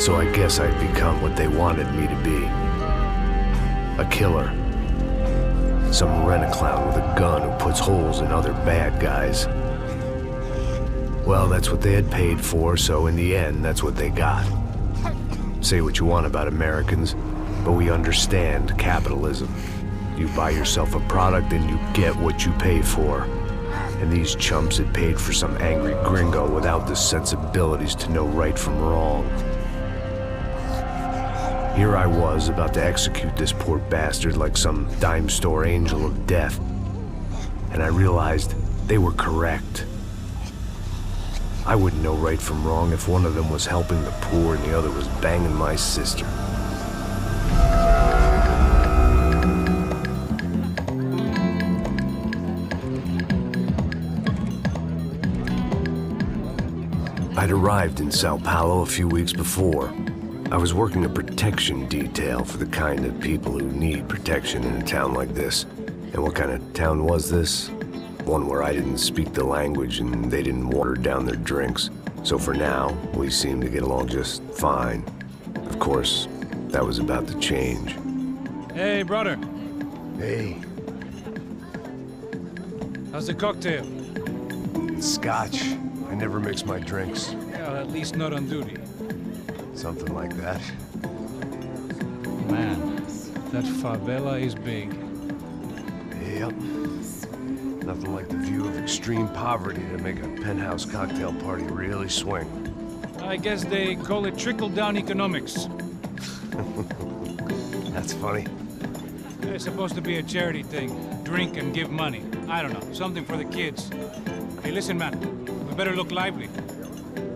So I guess I'd become what they wanted me to be. A killer. Some rent-a-clown with a gun who puts holes in other bad guys. Well, that's what they had paid for, so in the end, that's what they got. Say what you want about Americans, but we understand capitalism. You buy yourself a product and you get what you pay for. And these chumps had paid for some angry gringo without the sensibilities to know right from wrong. Here I was, about to execute this poor bastard like some dime store angel of death. And I realized they were correct. I wouldn't know right from wrong if one of them was helping the poor and the other was banging my sister. I'd arrived in Sao Paulo a few weeks before. I was working a protection detail for the kind of people who need protection in a town like this. And what kind of town was this? One where I didn't speak the language and they didn't water down their drinks. So for now, we seemed to get along just fine. Of course, that was about to change. Hey, brother. Hey. How's the cocktail? Scotch. I never mix my drinks. Well, at least not on duty. Something like that. Man, that favela is big. Yep. Nothing like the view of extreme poverty to make a penthouse cocktail party really swing. I guess they call it trickle-down economics. That's funny. It's supposed to be a charity thing. Drink and give money. I don't know, something for the kids. Hey, listen, man. We better look lively.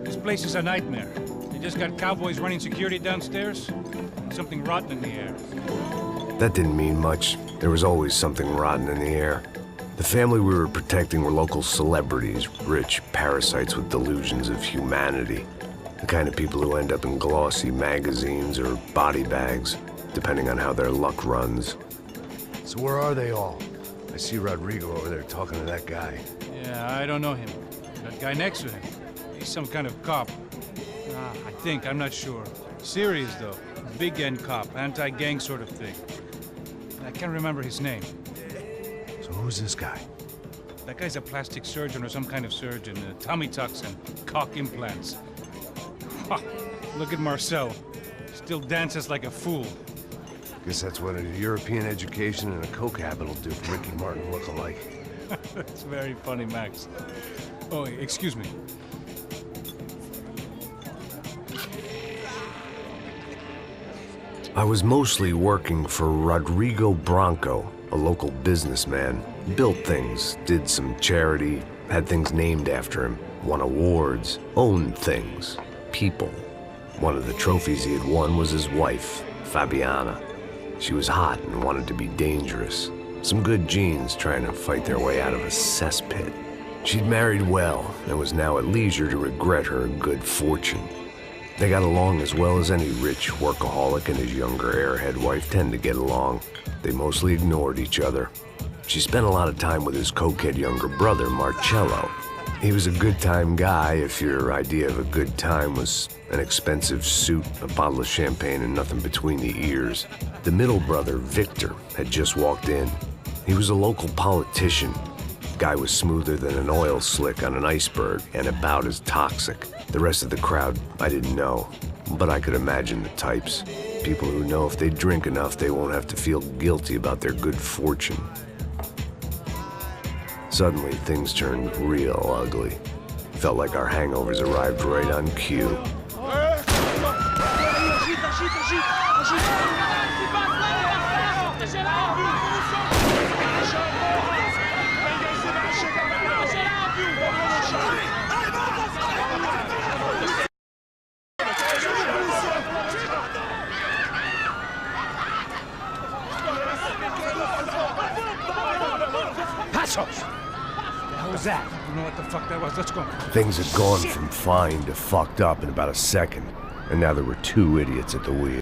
This place is a nightmare. They just got cowboys running security downstairs. And something rotten in the air. That didn't mean much. There was always something rotten in the air. The family we were protecting were local celebrities, rich parasites with delusions of humanity. The kind of people who end up in glossy magazines or body bags, depending on how their luck runs. So where are they all? I see Rodrigo over there talking to that guy. Yeah, I don't know him. That guy next to him. He's some kind of cop. I think, I'm not sure. Serious, though. Big end cop, anti-gang sort of thing. I can't remember his name. So who's this guy? That guy's a plastic surgeon or some kind of surgeon. Tummy tucks and cock implants. Ha! Look at Marcel. Still dances like a fool. Guess that's what a European education and a coke habit will do for Ricky Martin look-alike. That's very funny, Max. Oh, excuse me. I was mostly working for Rodrigo Branco, a local businessman. Built things, did some charity, had things named after him, won awards, owned things, people. One of the trophies he had won was his wife, Fabiana. She was hot and wanted to be dangerous. Some good genes trying to fight their way out of a cesspit. She'd married well and was now at leisure to regret her good fortune. They got along as well as any rich workaholic and his younger airhead wife tend to get along. They mostly ignored each other. She spent a lot of time with his cokehead younger brother, Marcello. He was a good-time guy if your idea of a good time was an expensive suit, a bottle of champagne, and nothing between the ears. The middle brother, Victor, had just walked in. He was a local politician. Guy was smoother than an oil slick on an iceberg and about as toxic. The rest of the crowd, I didn't know, but I could imagine the types. People who know if they drink enough, they won't have to feel guilty about their good fortune. Suddenly, things turned real ugly. Felt like our hangovers arrived right on cue. What was that? I don't know what the fuck that was. Let's go. Things had gone from fine to fucked up in about a second, and now there were two idiots at the wheel.